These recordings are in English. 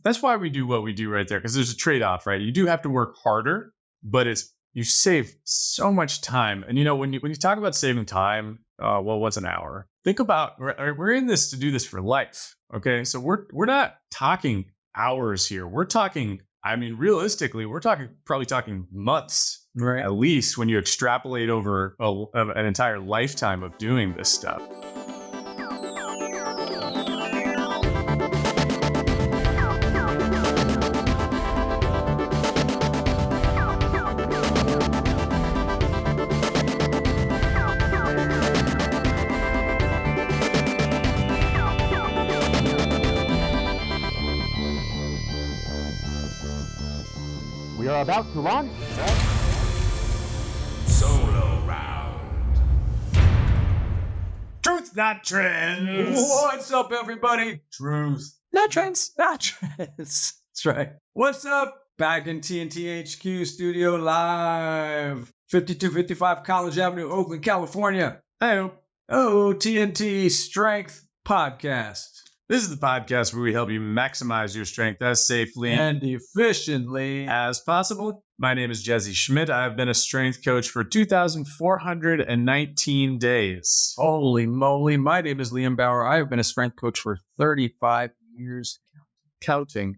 That's why we do what we do right there, because there's a trade-off, right? You do have to work harder, but you save so much time. And when you talk about saving time, what's an hour? Think about we're in this to do this for life. Okay, so we're not talking hours here. We're talking. I mean, realistically, we're probably talking months, right? At least when you extrapolate over an entire lifetime of doing this stuff. We are about to launch Solo round. Truth, not trends. What's up, everybody? Truth. Not trends, not trends. That's right. What's up? Back in TNT HQ studio live. 5255 College Avenue, Oakland, California. Hey. TNT Strength Podcast. This is the podcast where we help you maximize your strength as safely and efficiently as possible. My name is Jesse Schmidt. I've been a strength coach for 2,419 days. Holy moly. My name is Liam Bauer. I have been a strength coach for 35 years. Counting.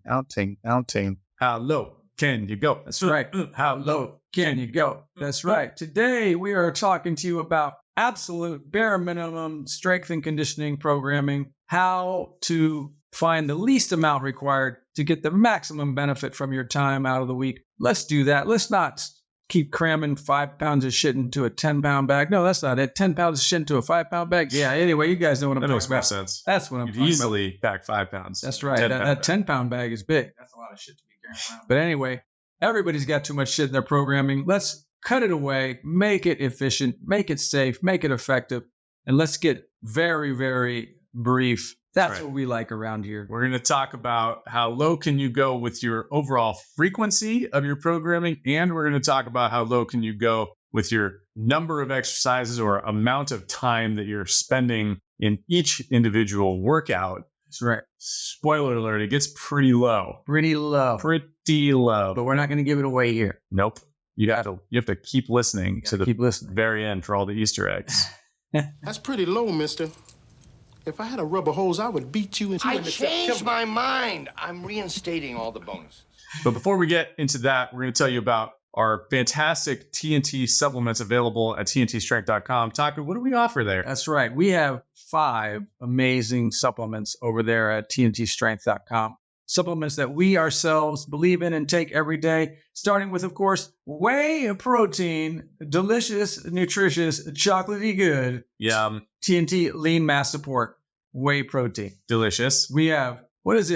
How low can you go? That's right. How low can you go? That's right. Today, we are talking to you about absolute bare minimum strength and conditioning programming, how to find the least amount required to get the maximum benefit from your time out of the week. Let's do that. Let's not keep cramming 5 pounds of shit into a 10-pound bag. No, that's not it. 10 pounds of shit into a 5-pound bag. Yeah, anyway, you guys know what I'm talking about. That makes more sense. That's what I'm talking easily pack 5 pounds. That's right. That 10-pound bag is big. That's a lot of shit to be carrying around. But anyway, everybody's got too much shit in their programming. Let's cut it away, make it efficient, make it safe, make it effective, and let's get very, very brief. That's right. What we like around here. We're going to talk about how low can you go with your overall frequency of your programming, and we're going to talk about how low can you go with your number of exercises or amount of time that you're spending in each individual workout. That's right. Spoiler alert, it gets pretty low. Pretty low. But we're not going to give it away here. Nope. You have to keep listening to the very end for all the Easter eggs. That's pretty low, mister. If I had a rubber hose, I would beat you into I changed my mind. I'm reinstating all the bonuses. But before we get into that, we're going to tell you about our fantastic TNT supplements available at tntstrength.com. TAKU, what do we offer there? That's right. We have 5 amazing supplements over there at tntstrength.com. Supplements that we ourselves believe in and take every day, starting with, of course, whey protein, delicious, nutritious, chocolatey good. Yum. TNT lean mass support, whey protein. Delicious. We have,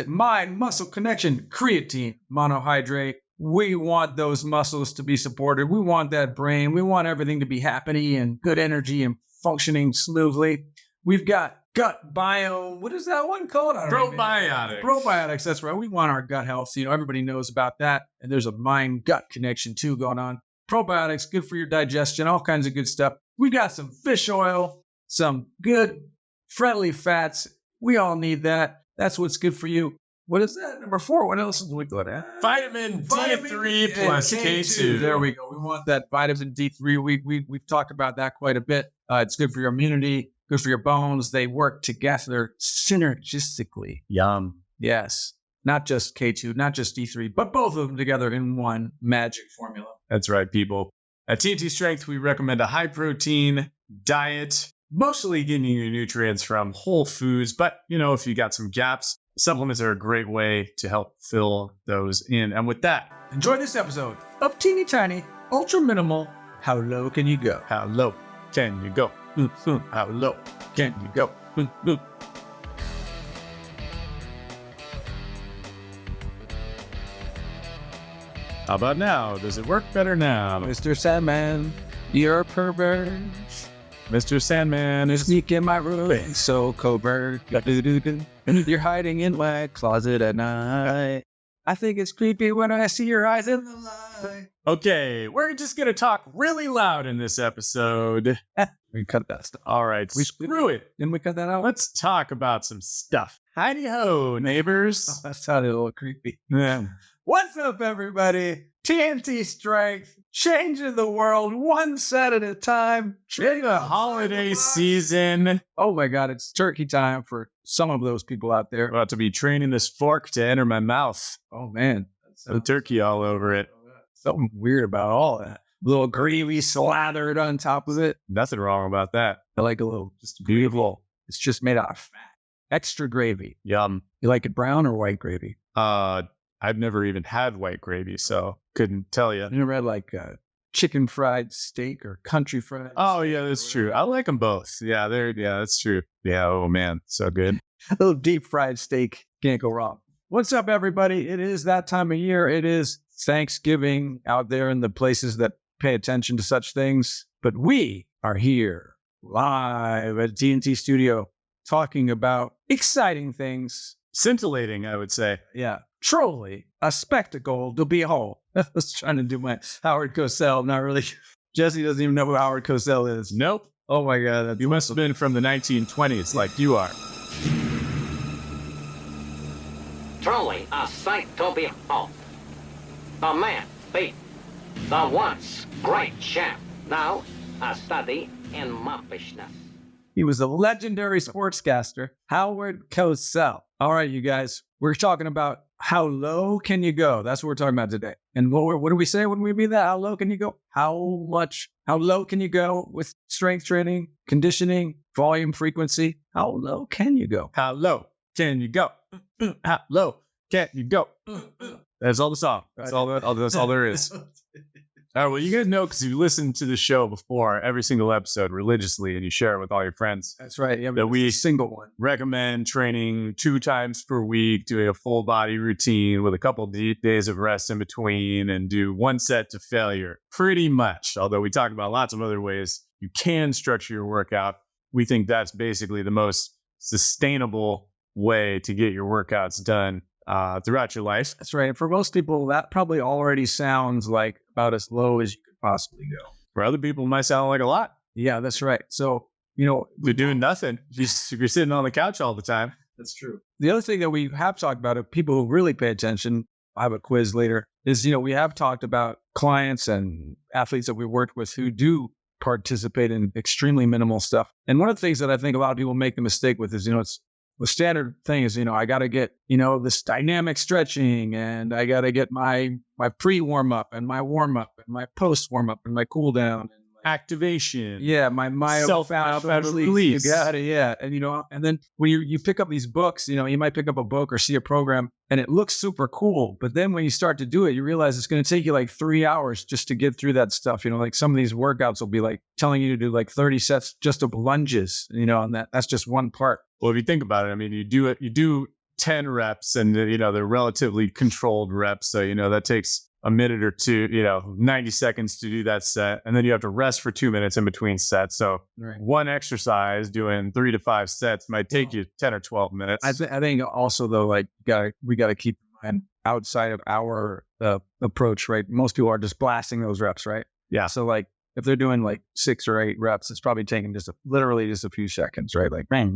mind muscle connection, creatine, monohydrate. We want those muscles to be supported. We want that brain. We want everything to be happy and good energy and functioning smoothly. We've got gut biome. What is that one called? Probiotics. Probiotics. That's right. We want our gut health. Everybody knows about that. And there's a mind-gut connection too going on. Probiotics, good for your digestion, all kinds of good stuff. We got some fish oil, some good friendly fats. We all need that. That's what's good for you. What is that? Number 4. What else is we good at? Vitamin D3 plus K2. There we go. We want that vitamin D3. We've talked about that quite a bit. It's good for your immunity. Good for your bones. They work together synergistically. Yum. Yes. Not just K2, not just D3, but both of them together in one magic formula. That's right, people. At TNT Strength, we recommend a high-protein diet, mostly getting your nutrients from whole foods. But, if you got some gaps, supplements are a great way to help fill those in. And with that, enjoy this episode of Teeny Tiny, Ultra Minimal, How Low Can You Go? How low can you go? How low can you go? How about now? Does it work better now? Mr. Sandman, you're a pervert. Mr. Sandman is sneak in my room, so covert. You're hiding in my closet at night. I think it's creepy when I see your eyes in the light. Okay, we're just going to talk really loud in this episode. We cut that stuff. All right, screw it. Didn't we cut that out? Let's talk about some stuff. Heidi ho, neighbors. That sounded a little creepy. Yeah. What's up, everybody? TNT Strength, changing the world one set at a time. In the holiday season, Oh my God, it's turkey time for some of those people out there. about to be training this fork to enter my mouth. Oh man, The turkey all over it. something weird about all that. Little gravy slathered on top of it. Nothing wrong about that. I like a little, Just beautiful. it's just made out of fat. Extra gravy. Yum. You like it brown or white gravy? I've never even had white gravy, so couldn't tell you. You never had like chicken fried steak or country fried? Oh yeah, that's true. I like them both. Yeah, that's true. Yeah, oh man, so good. A little deep fried steak. Can't go wrong. What's up, everybody? It is that time of year. It is Thanksgiving out there in the places that pay attention to such things. But we are here live at TNT Studio talking about exciting things. Scintillating, I would say. Yeah, truly a spectacle to behold. I was trying to do my Howard Cosell. Not really. Jesse doesn't even know who Howard Cosell is. Nope. Oh my God. That's You must have been from the 1920s like you are. Truly a sight to behold. The man beat the once great champ, now a study in moppishness. He was a legendary sportscaster, Howard Cosell. All right, you guys, we're talking about how low can you go? That's what we're talking about today. And what do we say when we mean that? How low can you go? How low can you go with strength training, conditioning, volume, frequency? How low can you go? How low can you go? How low can you go? That's all the song. That's all there is. All right, well, you guys know because you listened to the show before, every single episode religiously, and you share it with all your friends. That's right. Yeah, That we single one. recommend training 2 times per week, doing a full body routine with a couple days of rest in between, and do 1 set to failure. Pretty much. Although we talk about lots of other ways you can structure your workout, we think that's basically the most sustainable way to get your workouts done throughout your life. That's right. And for most people, that probably already sounds like about as low as you could possibly go. For other people, it might sound like a lot. Yeah, that's right. So, you know, You're doing nothing. If you're sitting on the couch all the time. that's true. The other thing that we have talked about, of people who really pay attention, I have a quiz later, is, you know, we have talked about clients and athletes that we worked with who do participate in extremely minimal stuff. And one of the things that I think a lot of people make the mistake with is, you know, it's the standard thing is, you know, I got to get, you know, this dynamic stretching, and I got to get my pre-warm up and my warm up and my post warm up and my cool down. Activation. Yeah, my Self-release. release. You got it, yeah. And, you know, and then when you pick up these books, you know, you might pick up a book or see a program and it looks super cool. But then when you start to do it, you realize it's going to take you like 3 hours just to get through that stuff. You know, like some of these workouts will be like telling you to do like 30 sets just of lunges, you know, and that's just one part. Well, if you think about it, I mean, you do 10 reps and, you know, they're relatively controlled reps. So, you know, that takes a minute or two, you know, 90 seconds to do that set. And then you have to rest for 2 minutes in between sets. So one exercise doing 3 to 5 sets might take you 10 or 12 minutes. I think also though, like we got to keep in mind outside of our approach, right? Most people are just blasting those reps, right? Yeah. So like if they're doing like 6 or 8 reps, it's probably taking literally just a few seconds, right? Like bang,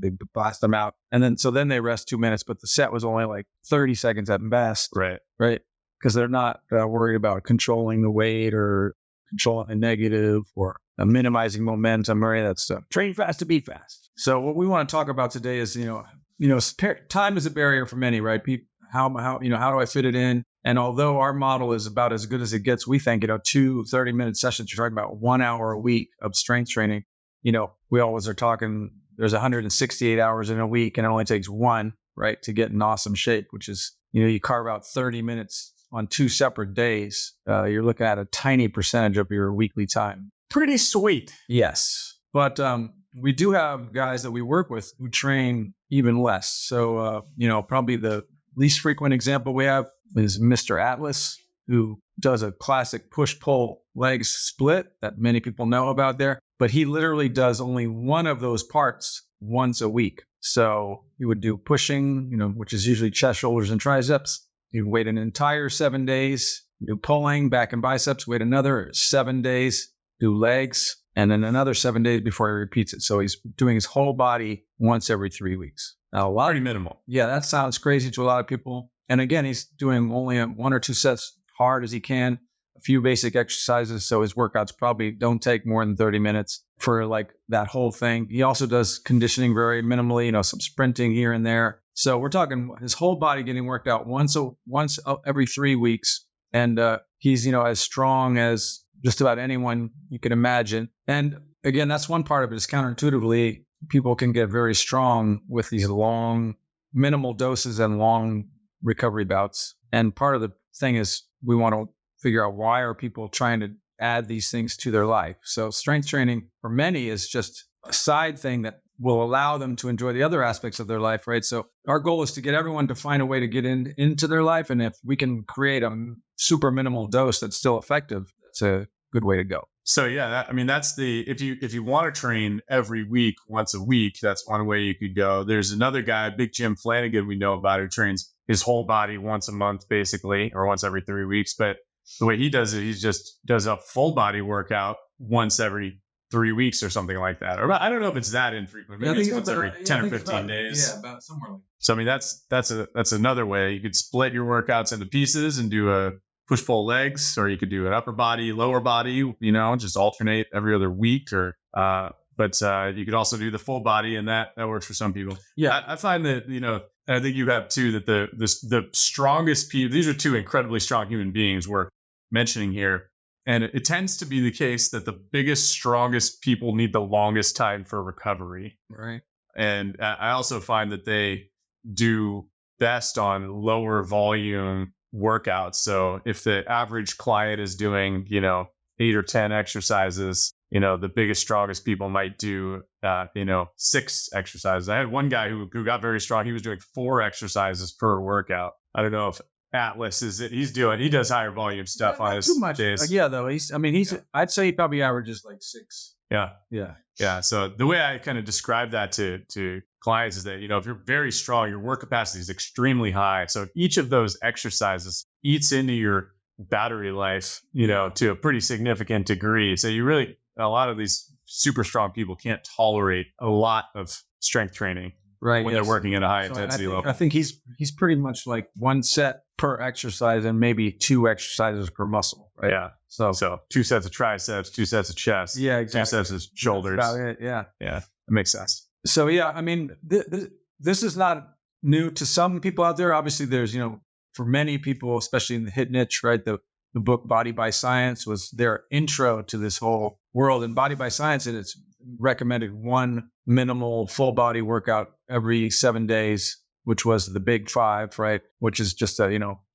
they blast them out, and then they rest 2 minutes, but the set was only like 30 seconds at best, Right. Because they're not worried about controlling the weight or controlling the negative or minimizing momentum or any of that stuff. Train fast to be fast. So what we want to talk about today is, time is a barrier for many, right? People, how do I fit it in? And although our model is about as good as it gets, we think, 2 30-minute sessions, you're talking about 1 hour a week of strength training. You know, we always are talking, there's 168 hours in a week and it only takes 1, right, to get in awesome shape, which is, you know, you carve out 30 minutes on 2 separate days. You're looking at a tiny percentage of your weekly time. Pretty sweet. Yes. But we do have guys that we work with who train even less. So, probably the least frequent example we have is Mr. Atlas, who does a classic push-pull legs split that many people know about there. But he literally does only one of those parts once a week. So he would do pushing, which is usually chest, shoulders, and triceps. He'd wait an entire 7 days, do pulling, back and biceps, wait another 7 days, do legs, and then another 7 days before he repeats it. So he's doing his whole body once every 3 weeks. Now, a lot Pretty minimal. yeah, that sounds crazy to a lot of people. And again, he's doing only 1 or 2 sets hard as he can, a few basic exercises. So his workouts probably don't take more than 30 minutes for like that whole thing. He also does conditioning very minimally, some sprinting here and there. So we're talking his whole body getting worked out once every 3 weeks. And he's, as strong as just about anyone you can imagine. And again, that's one part of it is counterintuitively, people can get very strong with these long, minimal doses and long recovery bouts. And part of the thing is we want to figure out why are people trying to add these things to their life. So strength training for many is just a side thing that will allow them to enjoy the other aspects of their life, right? So our goal is to get everyone to find a way to get into their life. And if we can create a super minimal dose that's still effective, it's a good way to go. So yeah, that's if you want to train every week, once a week, that's one way you could go. There's another guy, Big Jim Flanagan, we know about, who trains his whole body once a month, basically, or once every 3 weeks. But the way he does it, he just does a full body workout once every 3 weeks or something like that. Or I don't know if it's that infrequent. Maybe it's once every 10 or 15 days. Yeah, about somewhere like that. So that's another way. You could split your workouts into pieces and do a push pull legs, or you could do an upper body, lower body, just alternate every other week, or but you could also do the full body, and that works for some people. Yeah, I find that, I think you have too, that the strongest people, these are two incredibly strong human beings we're mentioning here. And it tends to be the case that the biggest, strongest people need the longest time for recovery. right. And I also find that they do best on lower volume workouts. So if the average client is doing, 8 or 10 exercises, the biggest, strongest people might do, 6 exercises. I had one guy who got very strong. He was doing 4 exercises per workout. I don't know if Atlas he does higher volume stuff on his days. Yeah, though I'd say he probably averages like 6. Yeah. So the way I kind of describe that to clients is that, if you're very strong, your work capacity is extremely high. So each of those exercises eats into your battery life, to a pretty significant degree. So a lot of these super strong people can't tolerate a lot of strength training. Right. When they're working at a high intensity level. I think he's pretty much like 1 set per exercise and maybe 2 exercises per muscle. Right. Yeah. So 2 sets of triceps, 2 sets of chest. Yeah, exactly. 2 sets of shoulders. That's about it. Yeah. Yeah. That makes sense. So yeah, this is not new to some people out there. Obviously, there's for many people, especially in the HIIT niche, right? The book Body by Science was their intro to this whole world. And Body by Science, and it's recommended 1 minimal full body workout every 7 days, which was the big 5, right? Which is just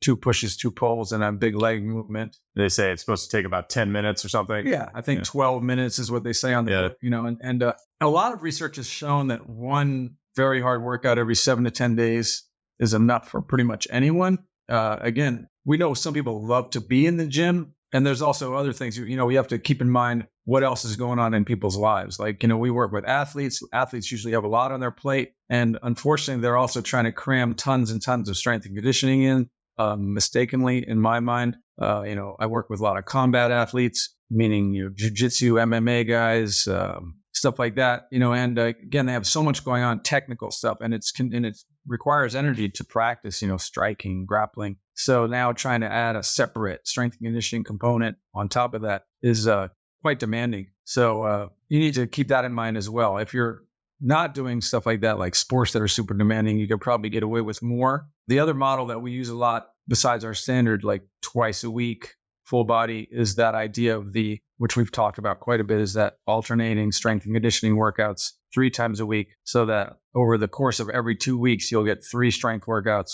2 pushes, 2 pulls, and a big leg movement. They say it's supposed to take about 10 minutes or something. Yeah, I think 12 minutes is what they say on the book, and a lot of research has shown that 1 very hard workout every 7 to 10 days is enough for pretty much anyone. Again, we know some people love to be in the gym, and there's also other things, we have to keep in mind what else is going on in people's lives. Like, we work with athletes. Athletes usually have a lot on their plate. And unfortunately, they're also trying to cram tons and tons of strength and conditioning in, mistakenly, in my mind. I work with a lot of combat athletes, meaning, jiu-jitsu, MMA guys, stuff like that, and again, they have so much going on, technical stuff, and it requires energy to practice, striking, grappling. So now trying to add a separate strength and conditioning component on top of that is quite demanding. So you need to keep that in mind as well. If you're not doing stuff like that, like sports that are super demanding, you could probably get away with more. The other model that we use a lot besides our standard, like twice a week, full body, is that idea of which we've talked about quite a bit, is that alternating strength and conditioning workouts 3 times a week, so that over the course of every 2 weeks, you'll get 3 strength workouts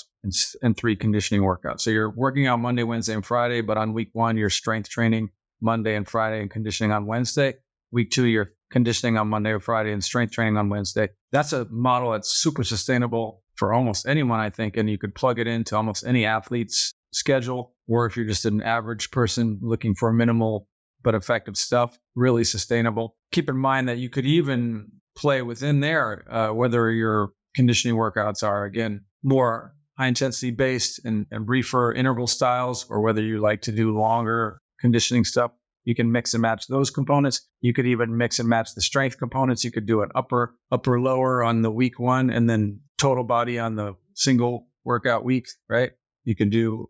and 3 conditioning workouts. So you're working out Monday, Wednesday, and Friday, but on week 1, you're strength training Monday and Friday and conditioning on Wednesday. Week 2, you're conditioning on Monday or Friday and strength training on Wednesday. That's a model that's super sustainable for almost anyone, I think, and you could plug it into almost any athlete's schedule, or if you're just an average person looking for minimal but effective stuff, really sustainable. Keep in mind that you could even play within there, whether your conditioning workouts are, again, more high intensity based and briefer interval styles, or whether you like to do longer conditioning stuff. You can mix and match those components. You could even mix and match the strength components. You could do an upper, lower on the week one, and then total body on the single workout week, right? You can do,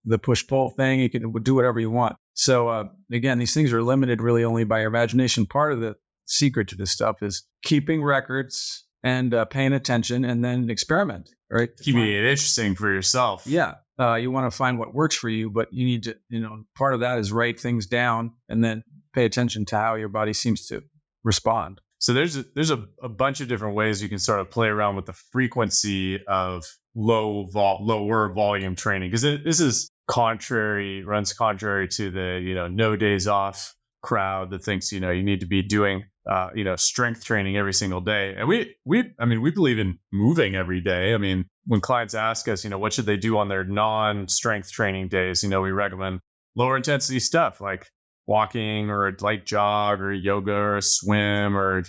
the push pull thing. You can do whatever you want. So again, these things are limited really only by your imagination. Part of the secret to this stuff is keeping records and paying attention, and then experiment, right? Keeping it interesting for yourself. Yeah. You want to find what works for you, but you need to, part of that is write things down and then pay attention to how your body seems to respond. So there's a bunch of different ways you can sort of play around with the frequency of lower volume training, because this is runs contrary to the no days off crowd that thinks you need to be doing strength training every single day. And we believe in moving every day. I mean, when clients ask us what should they do on their non-strength training days, we recommend lower intensity stuff like walking or a light jog or yoga or a swim, or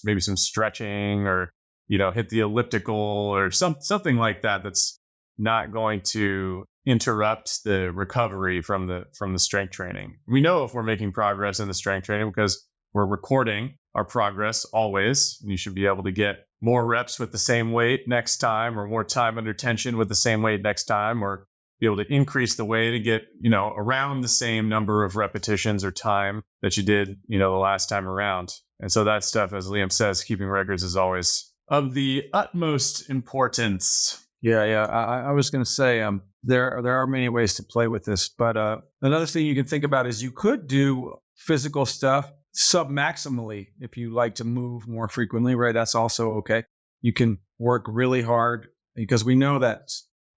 maybe some stretching, or hit the elliptical or something like that that's not going to interrupt the recovery from the strength training. We know if we're making progress in the strength training because we're recording our progress always. You should be able to get more reps with the same weight next time, or more time under tension with the same weight next time, or be able to increase the weight to get, around the same number of repetitions or time that you did, the last time around. And so that stuff, as Liam says, keeping records is always of the utmost importance. Yeah. I was going to say, there are many ways to play with this, but another thing you can think about is you could do physical stuff sub-maximally if you like to move more frequently, right? That's also okay. You can work really hard, because we know that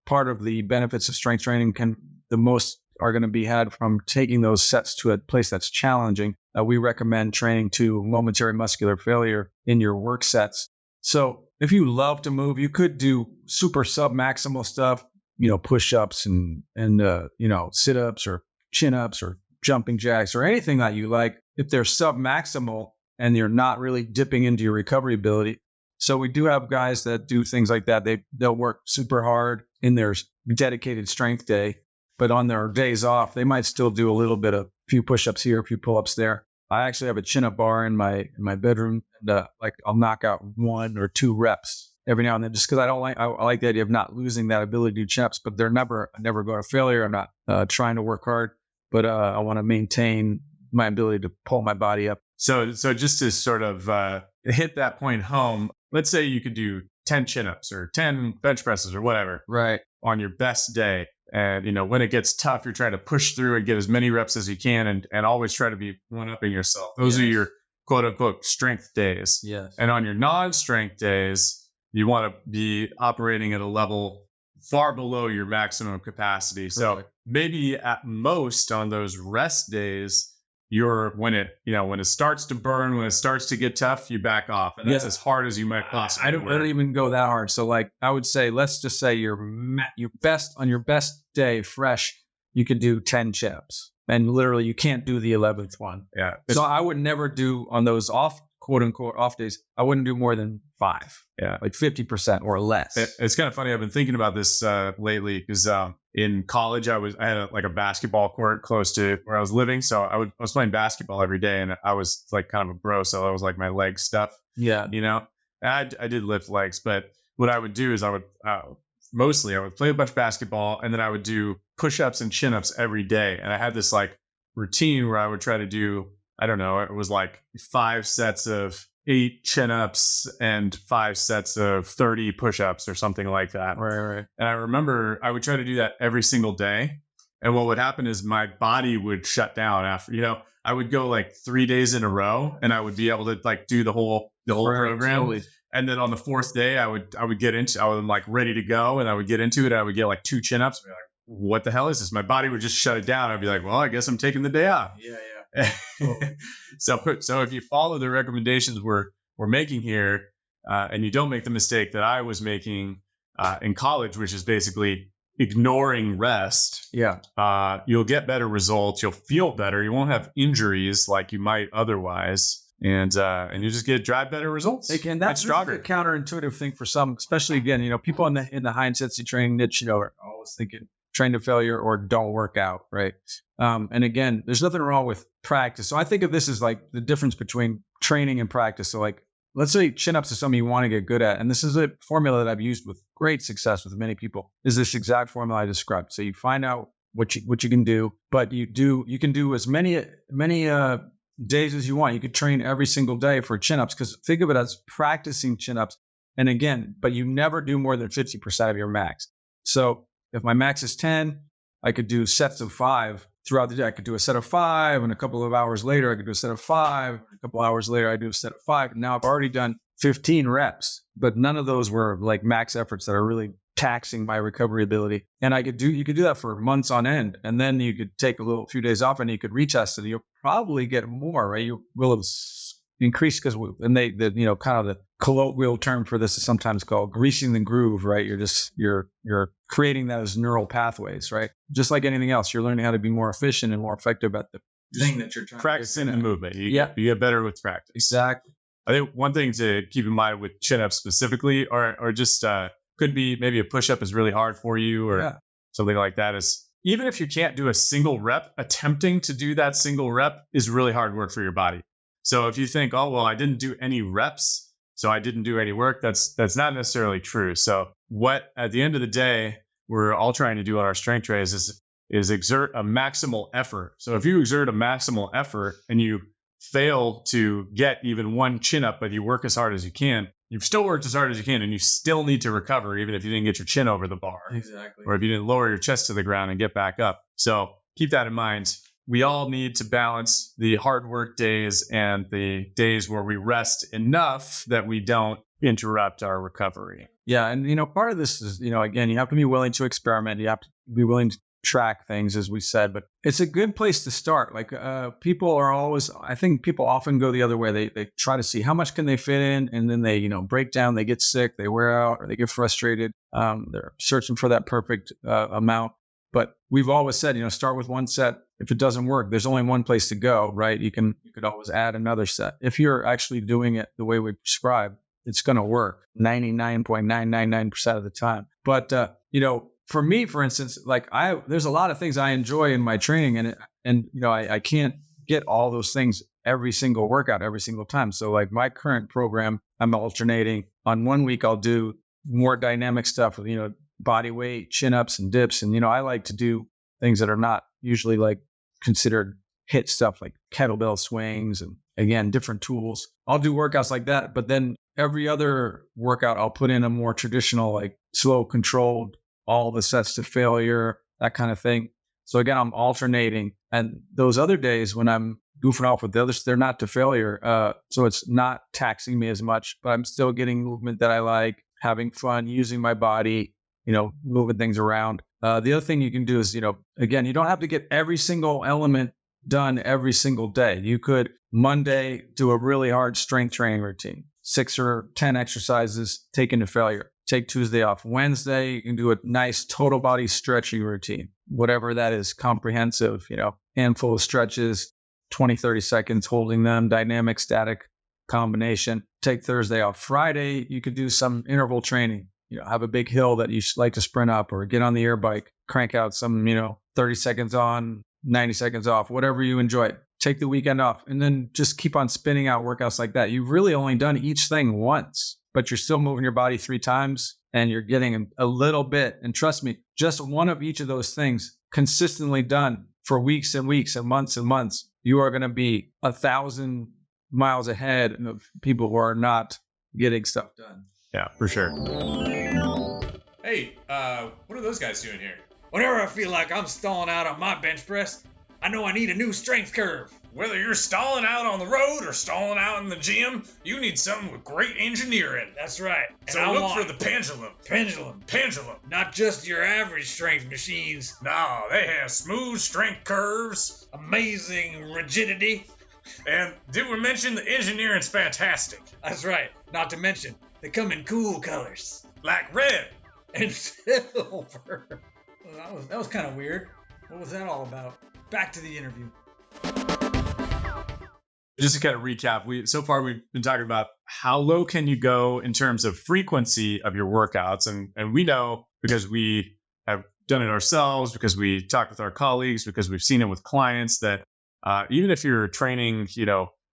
part of the benefits of strength training the most are going to be had from taking those sets to a place that's challenging. We recommend training to momentary muscular failure in your work sets. So if you love to move, you could do super sub-maximal stuff, push-ups and sit-ups or chin-ups or jumping jacks or anything that you like, if they're sub-maximal and you're not really dipping into your recovery ability. So we do have guys that do things like that. They'll work super hard in their dedicated strength day, but on their days off, they might still do a little bit of few push-ups here, a few pull-ups there. I actually have a chin-up bar in my bedroom, and I'll knock out 1 or 2 reps every now and then, just because I like the idea of not losing that ability to do chin-ups, but they're never going to failure. I'm not trying to work hard, but I want to maintain my ability to pull my body up. So just to sort of hit that point home, let's say you could do 10 chin-ups or 10 bench presses or whatever, right, on your best day. And, when it gets tough, you're trying to push through and get as many reps as you can, and always try to be one-upping yourself. Those are your quote unquote strength days. Yes. And on your non-strength days, you want to be operating at a level far below your maximum capacity. So maybe at most on those rest days, when it starts to burn, when it starts to get tough, you back off, and that's as hard as you might possibly. I don't even go that hard. So I would say, let's just say your best day, fresh, you could do 10 chin-ups, and literally you can't do the 11th one. Yeah. So I would never do on those quote unquote off days. I wouldn't do more than 5. Yeah, like 50% or less. It's kind of funny. I've been thinking about this lately, because in college I had a basketball court close to where I was living, so I was playing basketball every day, and I was kind of a bro, so I was my leg stuff. Yeah, I did lift legs, but what I would do is I would play a bunch of basketball, and then I would do push-ups and chin-ups every day, and I had this routine where I would try to do, I don't know, it was 5 sets of 8 chin-ups and 5 sets of 30 push-ups or something like that. Right. And I remember I would try to do that every single day. And what would happen is my body would shut down after, I would go 3 days in a row, and I would be able to do the whole program. Totally. And then on the 4th day, I was ready to go, and I would get into it. I would get 2 chin-ups. And be what the hell is this? My body would just shut it down. I'd be well, I guess I'm taking the day off. Yeah. So if you follow the recommendations we're making here, and you don't make the mistake that I was making in college, which is basically ignoring rest, you'll get better results. You'll feel better. You won't have injuries like you might otherwise, and you just drive better results. That's stronger. A counterintuitive thing for some, especially again, people in the high intensity training niche, are always thinking train to failure or don't work out, right? And again, there's nothing wrong with practice. So I think of this as like the difference between training and practice. So like, let's say chin-ups is something you want to get good at. And this is a formula that I've used with great success with many people, is this exact formula I described. So you find out what you can do, but you can do as many days as you want. You could train every single day for chin-ups, because think of it as practicing chin-ups. And again, but you never do more than 50% of your max. So if my max is 10, I could do sets of 5 throughout the day. I could do a set of 5, and a couple of hours later, I could do a set of 5. A couple hours later, I do a set of 5. And now I've already done 15 reps, but none of those were like max efforts that are really taxing my recovery ability. And you could do that for months on end. And then you could take a few days off and you could retest it. You'll probably get more, right? You will have increased, because, and kind of the colloquial term for this is sometimes called greasing the groove, right? You're creating those neural pathways, right? Just like anything else, you're learning how to be more efficient and more effective at the thing that you're trying practicing to the movement. You get better with practice. Exactly. I think one thing to keep in mind with chin-ups specifically, or just could be maybe a push-up is really hard for you, or something like that, is even if you can't do a single rep, attempting to do that single rep is really hard work for your body. So if you think, oh, well, I didn't do any reps, so I didn't do any work, that's not necessarily true. So what, at the end of the day, we're all trying to do on our strength trays is exert a maximal effort. So if you exert a maximal effort and you fail to get even one chin up, but you work as hard as you can, you've still worked as hard as you can, and you still need to recover, even if you didn't get your chin over the bar. Exactly. Or if you didn't lower your chest to the ground and get back up. So keep that in mind. We all need to balance the hard work days and the days where we rest enough that we don't interrupt our recovery. Yeah. And, part of this is, again, you have to be willing to experiment. You have to be willing to track things, as we said, but it's a good place to start. Like I think people often go the other way. They try to see how much can they fit in, and then they, break down, they get sick, they wear out, or they get frustrated. They're searching for that perfect amount. But we've always said, start with one set. If it doesn't work, there's only one place to go, right? You could always add another set. If you're actually doing it the way we prescribe, it's going to work 99.999% of the time. But, for me, for instance, there's a lot of things I enjoy in my training, and I can't get all those things every single workout, every single time. So like my current program, I'm alternating. On one week, I'll do more dynamic stuff with, body weight, chin-ups and dips. And, I like to do things that are not usually like considered HIIT stuff, like kettlebell swings and, again, different tools. I'll do workouts like that. But then every other workout, I'll put in a more traditional, like slow, controlled, all the sets to failure, that kind of thing. So again, I'm alternating. And those other days when I'm goofing off with the others, they're not to failure. So it's not taxing me as much, but I'm still getting movement that I like, having fun, using my body, moving things around. The other thing you can do is, again, you don't have to get every single element done every single day. You could Monday do a really hard strength training routine, 6 or 10 exercises taken to failure. Take Tuesday off. Wednesday, you can do a nice total body stretching routine, whatever that is, comprehensive, handful of stretches, 20, 30 seconds holding them, dynamic, static combination. Take Thursday off. Friday, you could do some interval training. Have a big hill that you like to sprint up, or get on the air bike, crank out some, 30 seconds on, 90 seconds off, whatever you enjoy. Take the weekend off, and then just keep on spinning out workouts like that. You've really only done each thing once, but you're still moving your body 3 times, and you're getting a little bit. And trust me, just one of each of those things consistently done for weeks and weeks and months, you are going to be 1,000 miles ahead of people who are not getting stuff done. Yeah, for sure. Hey, what are those guys doing here? Whenever I feel like I'm stalling out on my bench press, I know I need a new strength curve. Whether you're stalling out on the road or stalling out in the gym, you need something with great engineering. That's right. And So look for the pendulum. Pendulum. Not just your average strength machines. No, they have smooth strength curves. Amazing rigidity. And did we mention the engineering's fantastic? That's right. Not to mention, they come in cool colors. Like red. And silver. Well, that was kind of weird. What was that all about? Back to the interview. Just to kind of recap, we've been talking about how low can you go in terms of frequency of your workouts. And we know, because we have done it ourselves, because we talked with our colleagues, because we've seen it with clients, that even if you're training,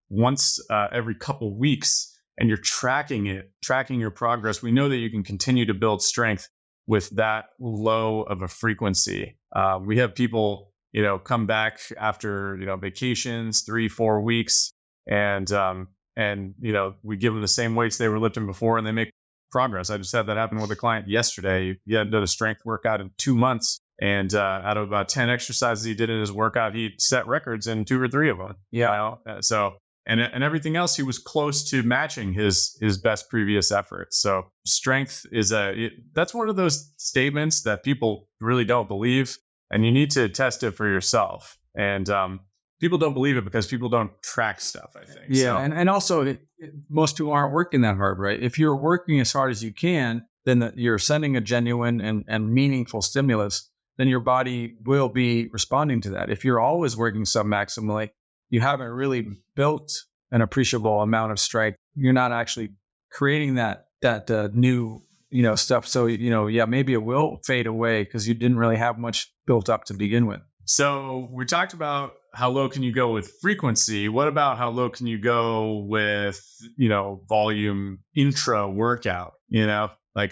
once every couple weeks and you're tracking your progress, we know that you can continue to build strength with that low of a frequency. We have people, come back after, vacations, 3-4 weeks, and we give them the same weights they were lifting before, and they make progress. I just had that happen with a client yesterday. He had done a strength workout in 2 months, and out of about 10 exercises he did in his workout, he set records in 2 or 3 of them. So and everything else, he was close to matching his best previous efforts. So strength is that's one of those statements that people really don't believe, and you need to test it for yourself. And people don't believe it because people don't track stuff, I think. Yeah, and also most people aren't working that hard, right? If you're working as hard as you can, then you're sending a genuine and meaningful stimulus, then your body will be responding to that. If you're always working sub-maximally, you haven't really built an appreciable amount of strength. You're not actually creating that new stuff. So maybe it will fade away because you didn't really have much built up to begin with. So we talked about how low can you go with frequency. What about how low can you go with volume intra workout? Like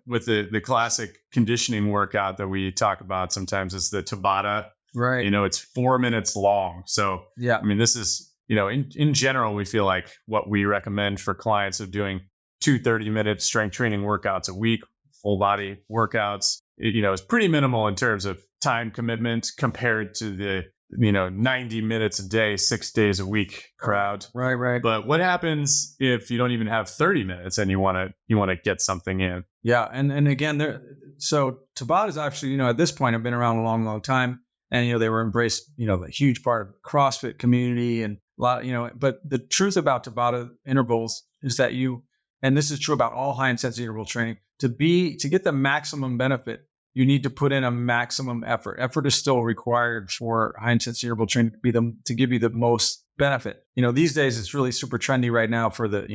with the classic conditioning workout that we talk about sometimes is the Tabata. Right. It's 4 minutes long. So yeah, I mean, this is in general, we feel like what we recommend for clients of doing 2 30-minute strength training workouts a week, full body workouts, is pretty minimal in terms of time commitment compared to the 90 minutes a day, 6 days a week crowd. Right. But what happens if you don't even have 30 minutes and you want to get something in? Yeah, and again, so Tabata is actually at this point have been around a long time, and they were embraced a huge part of the CrossFit community and a lot But the truth about Tabata intervals is that and this is true about all high intensity interval training, to get the maximum benefit, you need to put in a maximum effort. Effort is still required for high intensity interval training to give you the most benefit. These days it's really super trendy right now for the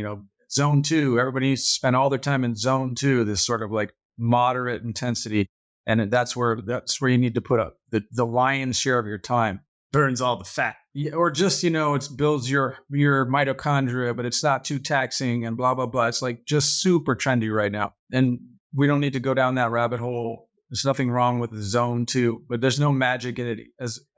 zone 2. Everybody needs to spend all their time in zone 2, this sort of like moderate intensity, and that's where you need to put up the lion's share of your time. Burns all the fat. Yeah, or just it builds your mitochondria, but it's not too taxing and blah blah blah. It's like just super trendy right now, and we don't need to go down that rabbit hole. There's nothing wrong with the zone 2, but there's no magic in it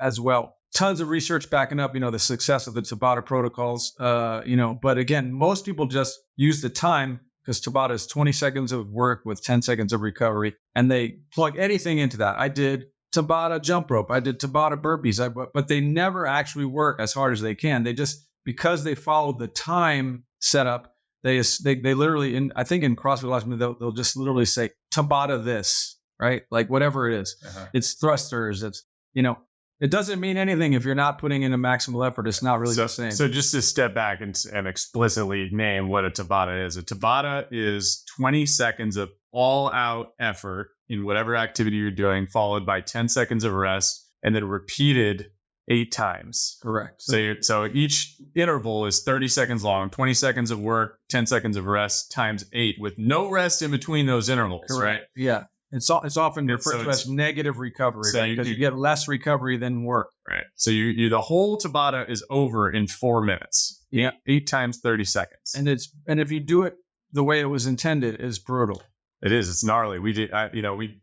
as well. Tons of research backing up the success of the Tabata protocols. But again, most people just use the time, because Tabata is 20 seconds of work with 10 seconds of recovery, and they plug anything into that. I did Tabata jump rope, I did Tabata burpees, but they never actually work as hard as they can. They just, because they followed the time setup, they literally, I think in CrossFit they'll just literally say Tabata this, right? Like whatever it is, it's thrusters, it's it doesn't mean anything if you're not putting in a maximal effort. It's not really the same. So just to step back and explicitly name what a Tabata is. A Tabata is 20 seconds of all-out effort in whatever activity you're doing, followed by 10 seconds of rest, and then repeated 8 times. Correct. So each interval is 30 seconds long, 20 seconds of work, 10 seconds of rest, times 8, with no rest in between those intervals. Correct. Right? Yeah. It's often referred to as negative recovery, so right? Because you get less recovery than work. Right. So you the whole Tabata is over in 4 minutes. Yeah. 8 times 30 seconds. And if you do it the way it was intended, it's brutal. It is. It's gnarly. We did.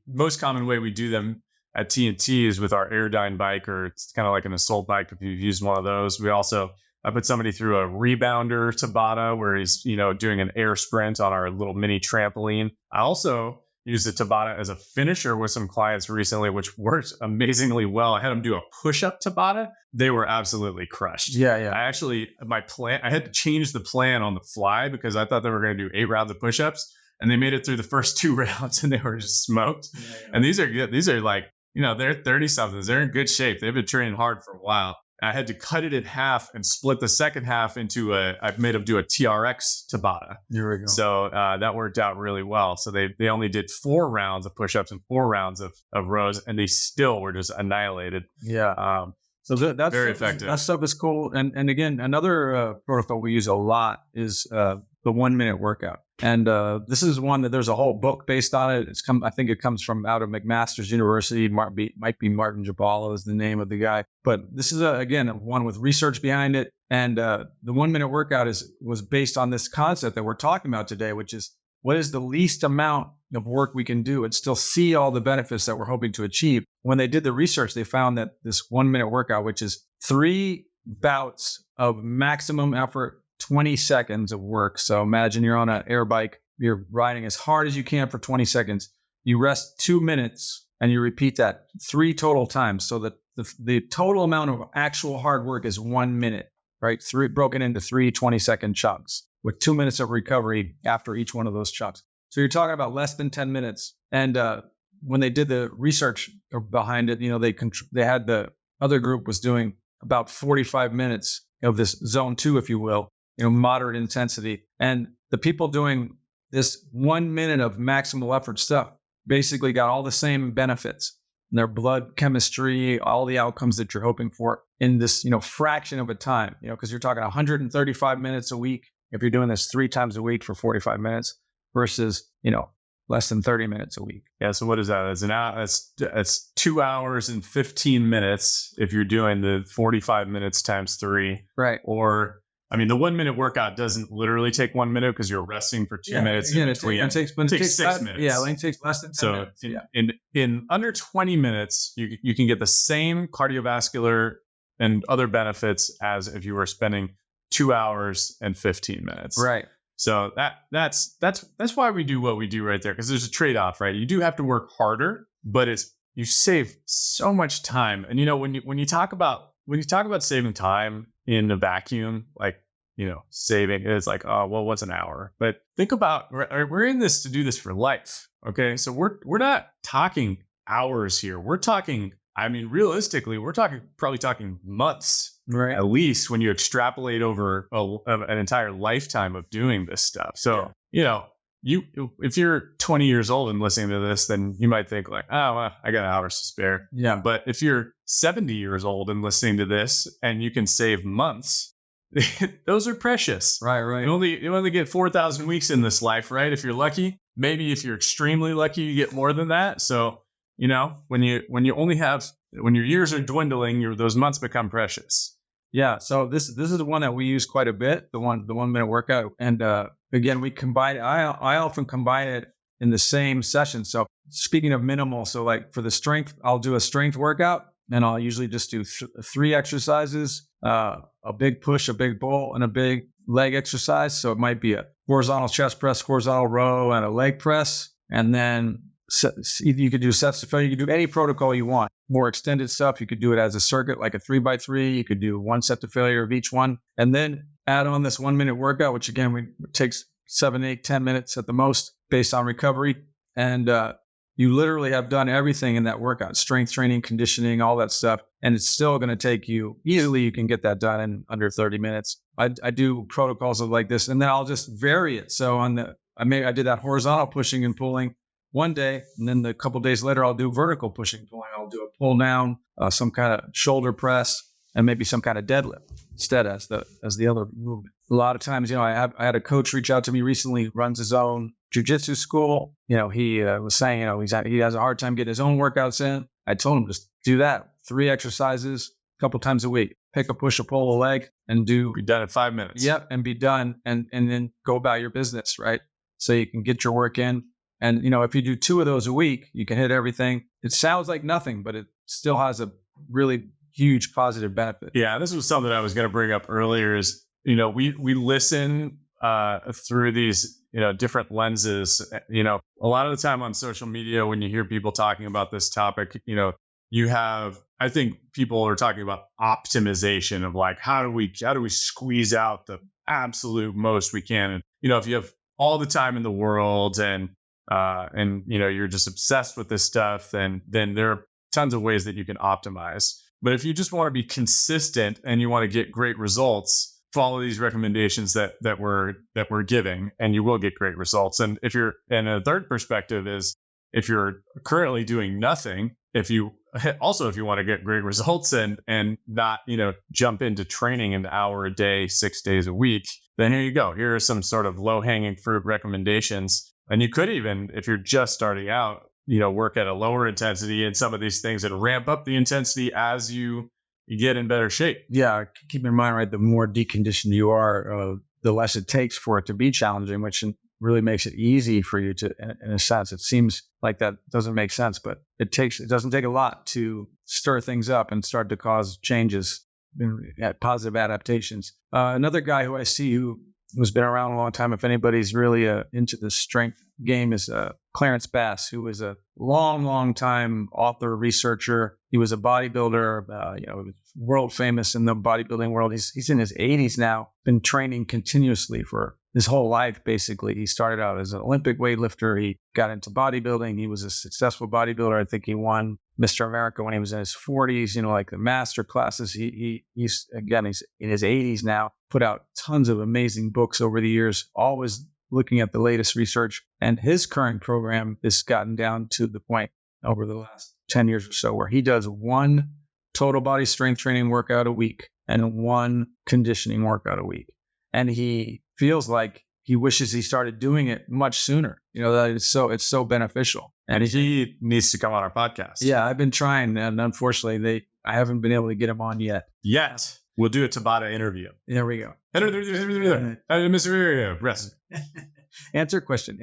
Most common way we do them at TNT is with our Airdyne bike, or it's kind of like an assault bike if you've used one of those. I put somebody through a rebounder Tabata where he's doing an air sprint on our little mini trampoline. I also used the Tabata as a finisher with some clients recently, which worked amazingly well. I had them do a push-up Tabata. They were absolutely crushed. Yeah. I had to change the plan on the fly because I thought they were going to do 8 rounds of push-ups, and they made it through the first 2 rounds and they were just smoked. Yeah. And these are good. These are like, they're 30-somethings. They're in good shape. They've been training hard for a while. I had to cut it in half and split the second half into I've made them do a TRX Tabata. There we go. So that worked out really well. So they only did 4 rounds of push-ups and 4 rounds of rows, and they still were just annihilated. Yeah. So that's Very effective. That stuff is cool. And again, another protocol we use a lot is the 1 minute workout. And this is one that there's a whole book based on it. I think it comes from out of McMaster's University. Might be Martin Jabala is the name of the guy. But this is again one with research behind it. And the 1 minute workout was based on this concept that we're talking about today, which is what is the least amount of work we can do and still see all the benefits that we're hoping to achieve. When they did the research, they found that this 1 minute workout, which is 3 bouts of maximum effort, 20 seconds of work. So imagine you're on an air bike, you're riding as hard as you can for 20 seconds. You rest 2 minutes and you repeat that 3 total times. So that the total amount of actual hard work is 1 minute, right? Broken into 3 20-second chunks with 2 minutes of recovery after each one of those chunks. So you're talking about less than 10 minutes. And when they did the research behind it, they had the other group was doing about 45 minutes of this zone 2, if you will, moderate intensity. And the people doing this 1 minute of maximal effort stuff basically got all the same benefits in their blood chemistry, all the outcomes that you're hoping for in this, fraction of a time, because you're talking 135 minutes a week. If you're doing this 3 times a week for 45 minutes versus, less than 30 minutes a week. Yeah. So what is that? That's an hour. That's 2 hours and 15 minutes if you're doing the 45 minutes times 3. Right. Or, the 1 minute workout doesn't literally take 1 minute because you're resting for 2 minutes. Again, it takes 6 minutes. Yeah, it takes less than 10 minutes. So in under 20 minutes, you can get the same cardiovascular and other benefits as if you were spending 2 hours and 15 minutes. Right. So that's why we do what we do right there, because there's a trade-off, right? You do have to work harder, but you save so much time. And when you talk about saving time in a vacuum, like saving, it's like, oh well, what's an hour? But think about we're in this to do this for life. Okay, so we're not talking hours here. We're talking. Realistically, we're probably talking months, right? At least when you extrapolate over an entire lifetime of doing this stuff. So, if you're 20 years old and listening to this, then you might think like, oh, well, I got hours to spare. Yeah. But if you're 70 years old and listening to this and you can save months, those are precious. Right. You only get 4,000 weeks in this life, right? If you're lucky. Maybe if you're extremely lucky, you get more than that. So, when your years are dwindling, those months become precious. Yeah. So this is the one that we use quite a bit, the 1 minute workout. And again, we combine. I often combine it in the same session. So speaking of minimal, so like for the strength, I'll do a strength workout, and I'll usually just do 3 exercises: a big push, a big pull, and a big leg exercise. So it might be a horizontal chest press, horizontal row, and a leg press, and then you could do sets to failure. You could do any protocol you want. More extended stuff, you could do it as a circuit, like a 3x3. You could do 1 set to failure of each one, and then add on this 1 minute workout, which again takes 7, 8, 10 minutes at the most, based on recovery. And you literally have done everything in that workout: strength training, conditioning, all that stuff, and it's still going to take you easily. You can get that done in under 30 minutes. I do protocols like this, and then I'll just vary it. So I did that horizontal pushing and pulling one day, and then a couple of days later, I'll do vertical pushing and pulling. I'll do a pull down, some kind of shoulder press, and maybe some kind of deadlift instead as the other movement. A lot of times, I had a coach reach out to me recently, runs his own jiu-jitsu school. He was saying, he has a hard time getting his own workouts in. I told him, just do that. 3 exercises a couple times a week. Pick a push, a pull, a leg, and be done in 5 minutes. Yep, and be done, and then go about your business, right? So you can get your work in. And, if you do 2 of those a week, you can hit everything. It sounds like nothing, but it still has a really huge positive benefit. Yeah, this was something I was going to bring up earlier is, we listen through these, different lenses. A lot of the time on social media, when you hear people talking about this topic, I think people are talking about optimization of like, how do we squeeze out the absolute most we can? And, if you have all the time in the world and you're just obsessed with this stuff, then there are tons of ways that you can optimize. But if you just want to be consistent and you want to get great results, follow these recommendations that we're giving, and you will get great results. And a third perspective is, if you're currently doing nothing, if you also, if you want to get great results and not, jump into training an hour a day, 6 days a week, then here you go. Here are some sort of low hanging fruit recommendations. And you could even, if you're just starting out, work at a lower intensity in some of these things and ramp up the intensity as you get in better shape. Yeah, keep in mind, right, the more deconditioned you are, the less it takes for it to be challenging, which really makes it easy for you to, in a sense. It seems like that doesn't make sense, but it doesn't take a lot to stir things up and start to cause changes, positive adaptations. Another guy who I see who's been around a long time, if anybody's really into the strength game, is Clarence Bass, who was a long time author, researcher. He was a bodybuilder, world famous in the bodybuilding world. He's in his 80s now, been training continuously for his whole life, basically. He started out as an Olympic weightlifter. He got into bodybuilding. He was a successful bodybuilder. I think he won Mr. America when he was in his 40s, like the master classes. He's in his 80s now, put out tons of amazing books over the years, always looking at the latest research. And his current program has gotten down to the point over the last 10 years or so where he does one total body strength training workout a week and one conditioning workout a week. And he feels like he wishes he started doing it much sooner. That it's so beneficial. And he needs to come on our podcast. Yeah, I've been trying, and unfortunately, I haven't been able to get him on yet. We'll do a Tabata interview. There we go. Mr. Rest. Answer question.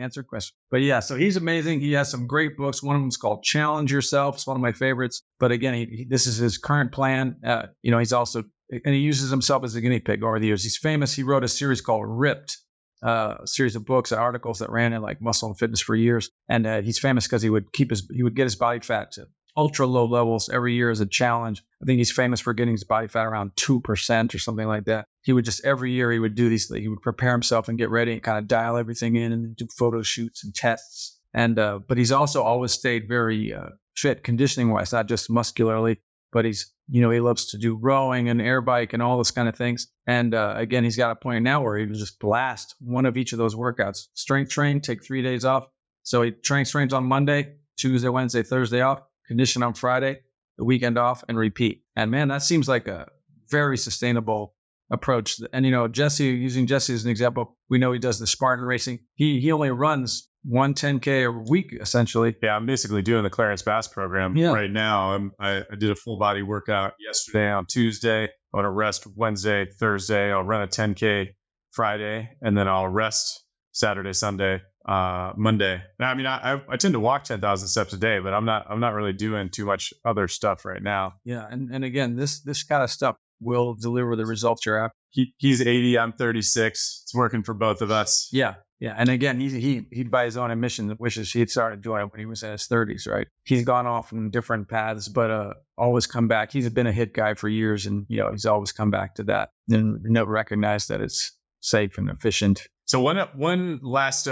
But yeah, so he's amazing. He has some great books. One of them is called Challenge Yourself. It's one of my favorites. But again, this is his current plan. He's also, and he uses himself as a guinea pig over the years. He's famous. He wrote a series called Ripped, a series of books and articles that ran in like Muscle and Fitness for years. And he's famous because he would get his body fat to ultra low levels every year as a challenge. I think he's famous for getting his body fat around 2% or something like that. He would just, every year he would do these, he would prepare himself and get ready and kind of dial everything in and do photo shoots and tests. And, but he's also always stayed very fit conditioning wise, not just muscularly, but he's, he loves to do rowing and air bike and all those kind of things. And again, he's got a point now where he can just blast one of each of those workouts. Strength train, take 3 days off. So he trains on Monday, Tuesday, Wednesday, Thursday off, condition on Friday, the weekend off, and repeat. And man, that seems like a very sustainable approach. And using Jesse as an example, we know he does the Spartan racing. He only runs 1 10K a week, essentially. Yeah, I'm basically doing the Clarence Bass program right now. I did a full body workout yesterday on Tuesday. I want to rest Wednesday, Thursday. I'll run a 10K Friday, and then I'll rest Saturday, Sunday, Monday. Now, I tend to walk 10,000 steps a day, but I'm not really doing too much other stuff right now. Yeah, and again, this kind of stuff will deliver the results you're after. He's 80, I'm 36. It's working for both of us. Yeah. And again, he by his own admission wishes he had started doing it when he was in his 30s, right? He's gone off in different paths, but always come back. He's been a hit guy for years, and he's always come back to that and never recognized that it's safe and efficient. So one last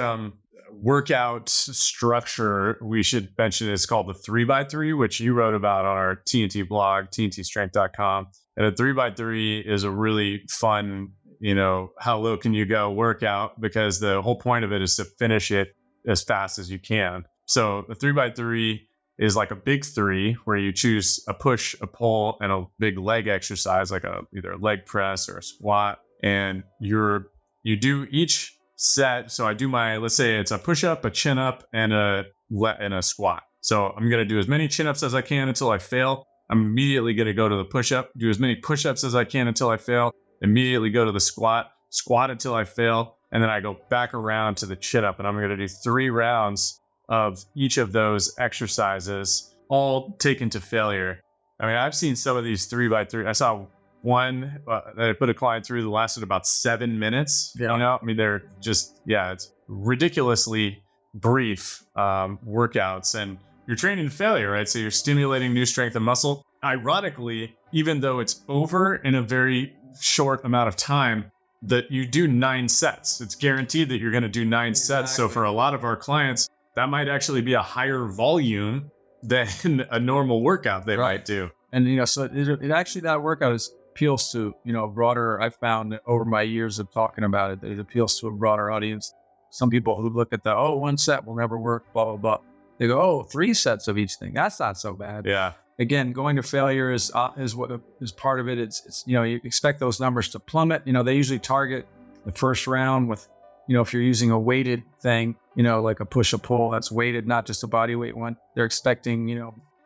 workout structure we should mention is called the 3x3, which you wrote about on our TNT blog, tntstrength.com. And a 3x3 is a really fun, how low can you go workout, because the whole point of it is to finish it as fast as you can. So the 3x3 is like a big 3 where you choose a push, a pull, and a big leg exercise, like either a leg press or a squat. And you do each set. So I do let's say it's a push up, a chin up, and a squat. So I'm going to do as many chin ups as I can until I fail. I'm immediately going to go to the push up, do as many push ups as I can until I fail, immediately go to the squat until I fail. And then I go back around to the chin up, and I'm going to do 3 rounds of each of those exercises, all taken to failure. I've seen some of these 3x3. I saw one that I put a client through that lasted about 7 minutes. Yeah. They're just, it's ridiculously brief workouts, and you're training to failure, right? So you're stimulating new strength and muscle. Ironically, even though it's over in a very short amount of time, that you do 9 sets. It's guaranteed that you're going to do 9 sets. So for a lot of our clients, that might actually be a higher volume than a normal workout they might do. And, so it actually, that workout appeals to, broader, I've found over my years of talking about it, that it appeals to a broader audience. Some people who look at 1 set will never work, blah, blah, blah. They go, 3 sets of each thing. That's not so bad. Yeah. again, going to failure is what is part of it. It's you expect those numbers to plummet. They usually target the first round with, if you're using a weighted thing, like a push or pull that's weighted, not just a body weight one. They're expecting,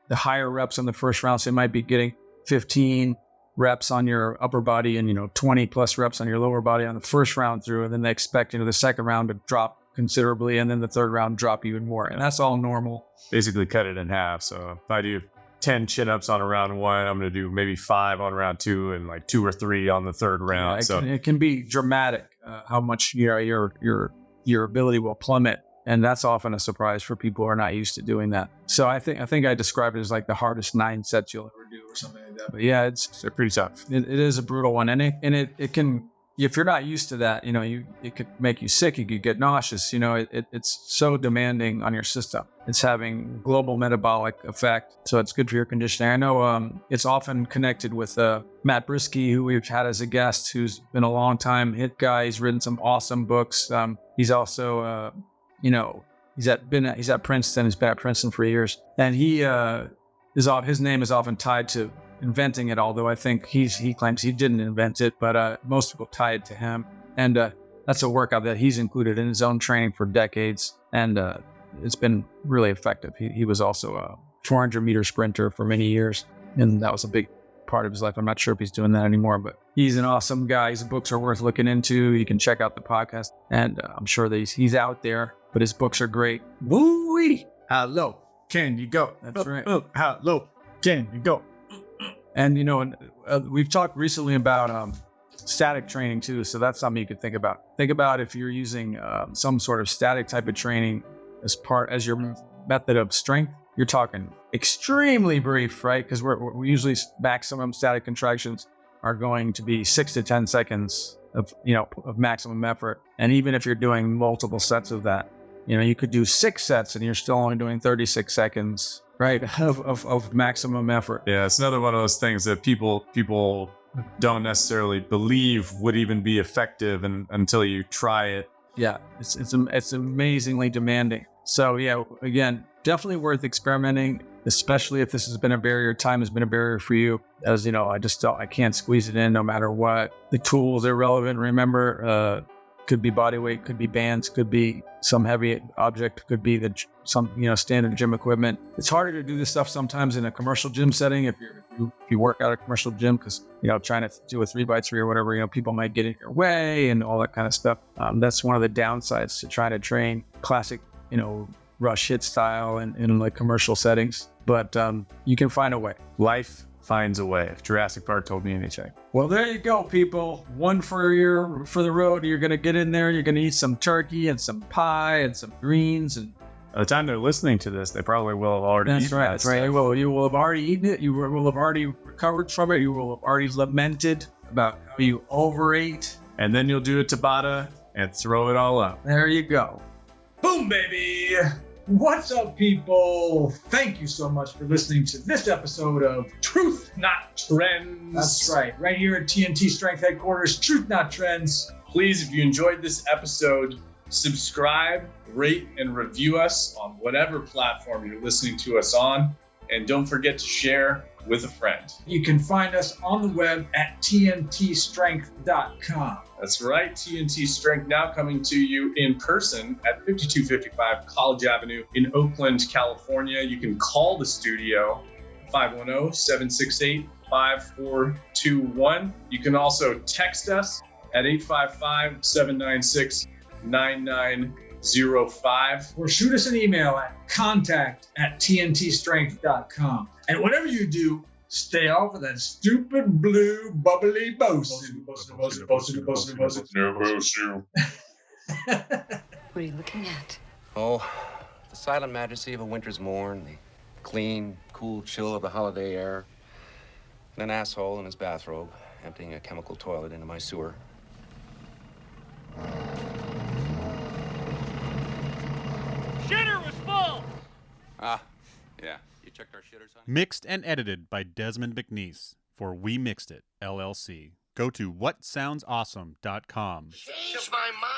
the higher reps on the first round. So they might be getting 15 reps on your upper body and, 20 plus reps on your lower body on the first round through. And then they expect, the second round to drop considerably. And then the third round drop even more. And that's all normal. Basically cut it in half. So if I do 10 chin-ups on a round one, I'm going to do maybe 5 on round 2 and like 2 or 3 on the third round. It can be dramatic how much your ability will plummet, and that's often a surprise for people who are not used to doing that. So I think I describe it as like the hardest 9 sets you'll ever do or something like that. But yeah, they're pretty tough. It is a brutal one, and it can. If you're not used to that, it could make you sick. You could get nauseous. It's so demanding on your system. It's having global metabolic effect. So it's good for your conditioning. I know it's often connected with Matt Brisky, who we've had as a guest, who's been a long time HIIT guy. He's written some awesome books. He's also, he's at Princeton. He's been at Princeton for years, and his name is often tied to inventing it, although I think he claims he didn't invent it, but most people tie it to him. And that's a workout that he's included in his own training for decades, and it's been really effective. He was also a 400-meter sprinter for many years, and that was a big part of his life. I'm not sure if he's doing that anymore, but he's an awesome guy. His books are worth looking into. You can check out the podcast, and I'm sure that he's out there, but his books are great. Woo-wee! How low can you go? That's right. How low can you go? And, we've talked recently about static training too. So that's something you could think about. Think about if you're using some sort of static type of training as your method of strength, you're talking extremely brief, right? Because we usually maximum static contractions are going to be 6 to 10 seconds of maximum effort. And even if you're doing multiple sets of that, you could do 6 sets and you're still only doing 36 seconds, right, of maximum effort. Yeah, it's another one of those things that people don't necessarily believe would even be effective until you try it. Yeah, it's amazingly demanding. So yeah, again, definitely worth experimenting, especially if this has been a barrier. Time has been a barrier for you. As I can't squeeze it in no matter what. The tools are relevant. Remember, could be body weight, could be bands, could be some heavy object, could be some standard gym equipment. It's harder to do this stuff sometimes in a commercial gym setting if you work out a commercial gym, because trying to do a 3x3 or whatever, people might get in your way and all that kind of stuff. That's one of the downsides to trying to train classic rush HIIT style in like commercial settings. But you can find a way. Life finds a way. If Jurassic Park told me anything. Well, there you go, people. One for the road. You're gonna get in there. You're gonna eat some turkey and some pie and some greens. And by the time they're listening to this, they probably will have already. That's right. That's right. Well, you will have already eaten it. You will have already recovered from it. You will have already lamented about how you overate. And then you'll do a Tabata and throw it all up. There you go. Boom, baby. What's up, people? Thank you so much for listening to this episode of Truth Not Trends. That's right here at TNT Strength Headquarters, Truth Not Trends. Please, if you enjoyed this episode, subscribe, rate, and review us on whatever platform you're listening to us on. And don't forget to share with a friend. You can find us on the web at tntstrength.com. That's right, TNT Strength now coming to you in person at 5255 College Avenue in Oakland, California. You can call the studio 510-768-5421. You can also text us at 855-796-9905. Or shoot us an email at contact@tntstrength.com. And whatever you do, stay off of that stupid blue bubbly boasting. What are you looking at? Oh, the silent majesty of a winter's morn, the clean, cool chill of the holiday air, and an asshole in his bathrobe emptying a chemical toilet into my sewer. Shitter was full! Ah, yeah. You checked our shitters, honey? Mixed and edited by Desmond McNeese for We Mixed It, LLC. Go to whatsoundsawesome.com. Change my mind.